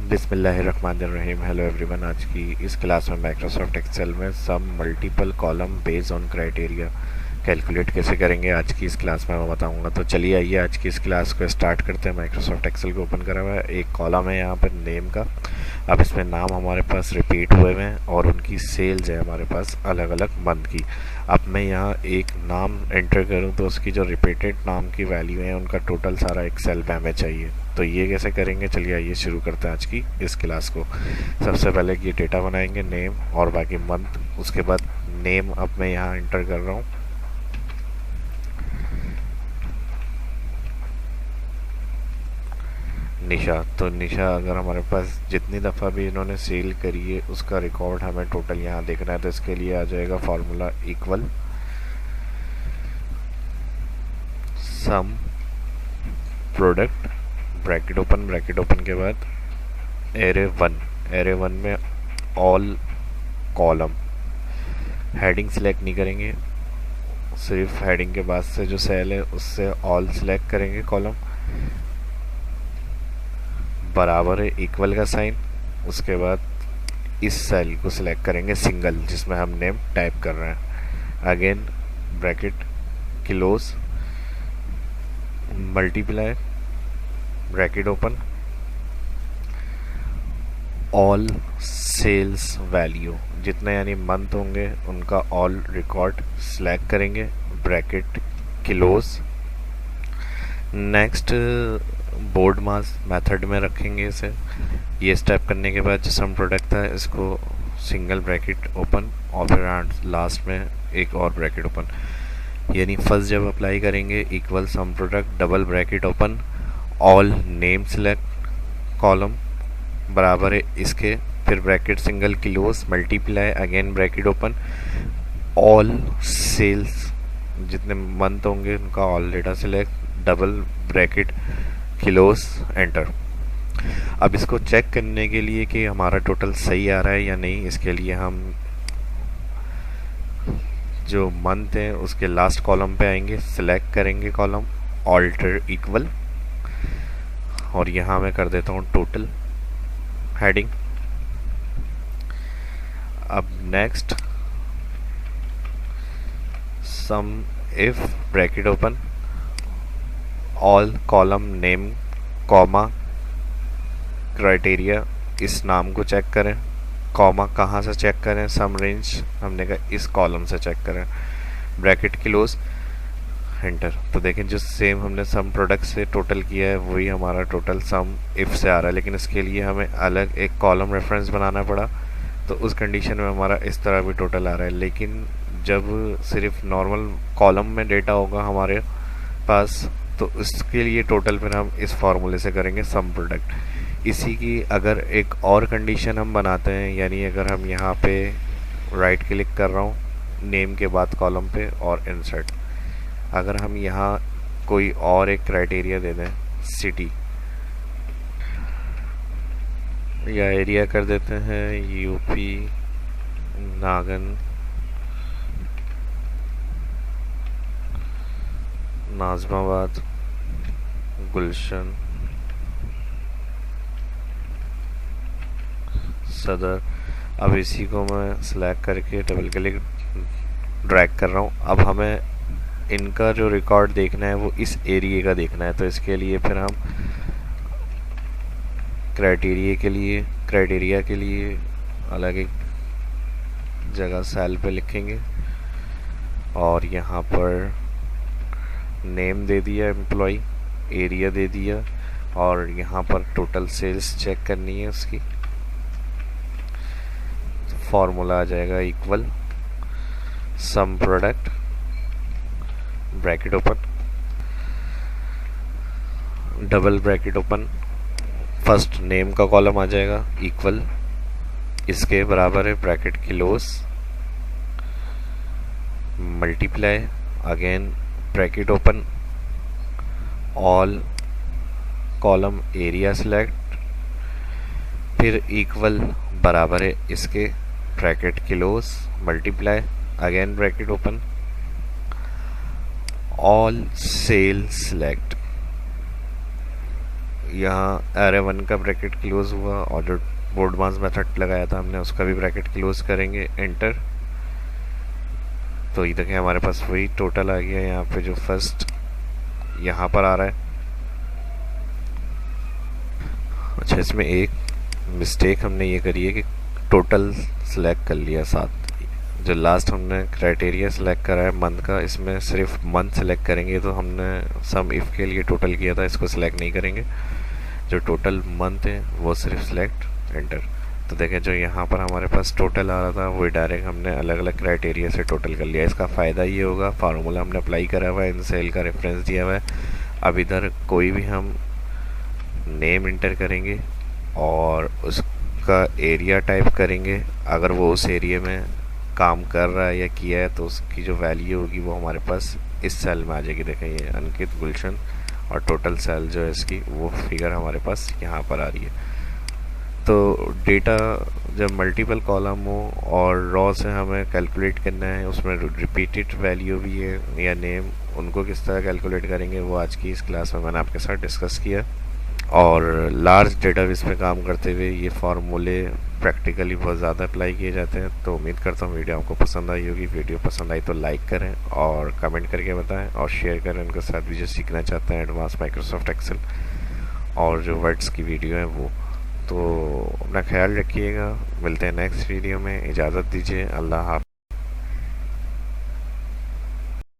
बिस्मिल्लाहिर्रहमानिर्रहीम। Hello everyone. आज की इस क्लास में माइक्रोसॉफ्ट एक्सेल में some multiple column based on criteria calculate कैसे करेंगे आज की इस क्लास में मैं बताऊंगा। तो चलिए आइए आज की इस क्लास को स्टार्ट करते हैं। माइक्रोसॉफ्ट एक्सेल को ओपन करा हुआ है, एक कॉलम है यहाँ पर नेम का। अब इसमें नाम हमारे पास रिपीट हुए हुए हैं और उनकी सेल्स है हमारे पास अलग अलग मंथ की। अब मैं यहाँ एक नाम एंटर करूँ तो उसकी जो रिपीटेड नाम की वैल्यू है उनका टोटल सारा एक्सेल में हमें चाहिए। तो ये कैसे करेंगे, चलिए आइए शुरू करते हैं आज की इस क्लास को। सबसे पहले ये डेटा बनाएंगे नेम और बाकी मंथ। उसके बाद नेम अब मैं यहाँ एंटर कर रहा हूँ, निशा। तो निशा अगर हमारे पास जितनी दफ़ा भी इन्होंने सेल करी है उसका रिकॉर्ड हमें टोटल यहाँ देखना है। तो इसके लिए आ जाएगा formula equal sum product bracket open के बाद एरे वन में ऑल कॉलम। हेडिंग सेलेक्ट नहीं करेंगे, सिर्फ हेडिंग के बाद से जो सेल है उससे ऑल सेलेक्ट करेंगे कॉलम। बराबर है इक्वल का साइन। उसके बाद इस सेल को सिलेक्ट करेंगे सिंगल जिसमें हम नेम टाइप कर रहे हैं। Again bracket close multiply bracket open all sales value, जितने यानी मंथ होंगे उनका ऑल रिकॉर्ड सिलेक्ट करेंगे, bracket close. Next board mass method में रखेंगे इसे। ये स्टेप करने के बाद जो सम प्रोडक्ट था इसको सिंगल ब्रैकेट ओपन और फिर लास्ट में एक और ब्रैकेट ओपन। यानी फर्स्ट जब अप्लाई करेंगे equal sum product double bracket open all name select column बराबर है इसके, फिर bracket single close multiply again bracket open all sales, जितने मंथ होंगे उनका all data select double bracket close enter. अब इसको चेक करने के लिए कि हमारा टोटल सही आ रहा है या नहीं, इसके लिए हम जो मंथ है उसके लास्ट कॉलम पे आएंगे, सिलेक्ट करेंगे कॉलम ऑल्टर इक्वल और यहाँ मैं कर देता हूँ टोटल हेडिंग। अब next sum if bracket open all column name comma criteria, इस नाम को चेक करें। कॉमा कहाँ से चेक करें, सम रेंज हमने कहा इस कॉलम से चेक करें, ब्रैकेट क्लोज एंटर। तो देखें जो सेम हमने सम प्रोडक्ट से टोटल किया है वही हमारा टोटल सम इफ से आ रहा है, लेकिन इसके लिए हमें अलग एक कॉलम रेफरेंस बनाना पड़ा। तो उस कंडीशन में हमारा इस तरह भी टोटल आ रहा है। लेकिन जब सिर्फ नॉर्मल कॉलम में डेटा होगा हमारे पास तो उसके लिए टोटल फिर हम इस फार्मूले से करेंगे सम प्रोडक्ट। इसी की अगर एक और कंडीशन हम बनाते हैं, यानी अगर हम यहाँ पे राइट क्लिक कर रहा हूँ नेम के बाद कॉलम पे और इंसर्ट, अगर हम यहाँ कोई और एक क्राइटेरिया दे दें सिटी या एरिया कर देते हैं यूपी नागन नाजमाबाद गुलशन सदर। अब इसी को मैं सिलेक्ट करके डबल क्लिक ड्रैग कर रहा हूँ। अब हमें इनका जो रिकॉर्ड देखना है वो इस एरिया का देखना है। तो इसके लिए फिर हम क्राइटेरिया के लिए अलग एक जगह सेल पे लिखेंगे और यहाँ पर नेम दे दिया एम्प्लॉय, एरिया दे दिया और यहाँ पर टोटल सेल्स चेक करनी है उसकी। फॉर्मूला आ जाएगा equal sum product bracket open double bracket open first name का कॉलम आ जाएगा इक्वल इसके बराबर है bracket close multiply again bracket open all column area select, फिर इक्वल बराबर है इसके bracket close multiply again bracket open all cell select. यहाँ एरे 1 का ब्रैकेट क्लोज हुआ और जो बोर्ड मास मेथड लगाया था हमने उसका भी ब्रैकेट क्लोज करेंगे, एंटर। तो ये देखें हमारे पास वही टोटल आ गया। यहाँ पे जो फर्स्ट यहाँ पर आ रहा है। अच्छा, इसमें एक मिस्टेक हमने ये करी है कि टोटल सिलेक्ट कर लिया साथ। जो लास्ट हमने क्राइटेरिया सिलेक्ट करा है मंथ का, इसमें सिर्फ मंथ सिलेक्ट करेंगे। तो हमने सम इफ़ के लिए टोटल किया था, इसको सिलेक्ट नहीं करेंगे। जो टोटल मंथ है वो सिर्फ सिलेक्ट, एंटर। तो देखें जो यहाँ पर हमारे पास टोटल आ रहा था वो डायरेक्ट हमने अलग अलग क्राइटेरिया से टोटल कर लिया। इसका फ़ायदा ये होगा, फार्मूला हमने अप्लाई करा हुआ है, इन सेल का रेफरेंस दिया हुआ है। अब इधर कोई भी हम नेम इंटर करेंगे और उसका एरिया टाइप करेंगे। अगर वो उस एरिया में काम कर रहा है या किया है तो उसकी जो वैल्यू होगी वो हमारे पास इस सेल में आ जाएगी। देखें ये अंकित गुलशन और टोटल सेल जो है इसकी वो फिगर हमारे पास यहाँ पर आ रही है। तो डेटा जब मल्टीपल कॉलम हो और रॉ से हमें कैलकुलेट करना है, उसमें रिपीटेड वैल्यू भी है या नेम, उनको किस तरह कैलकुलेट करेंगे वो आज की इस क्लास में मैंने आपके साथ डिस्कस किया। और लार्ज डेटाबेस में काम करते हुए ये फार्मूले प्रैक्टिकली बहुत ज़्यादा अप्लाई किए जाते हैं। तो उम्मीद करता हूँ वीडियो आपको पसंद आई होगी। वीडियो पसंद आई तो लाइक करें और कमेंट करके बताएं और शेयर करें उनके साथ भी जो सीखना चाहते हैं एडवांस माइक्रोसॉफ्ट एक्सेल और जो वर्ड्स की वीडियो है वो। तो अपना ख्याल रखिएगा, मिलते हैं नेक्स्ट वीडियो में। इजाज़त दीजिए, अल्लाह हाफ़िज़।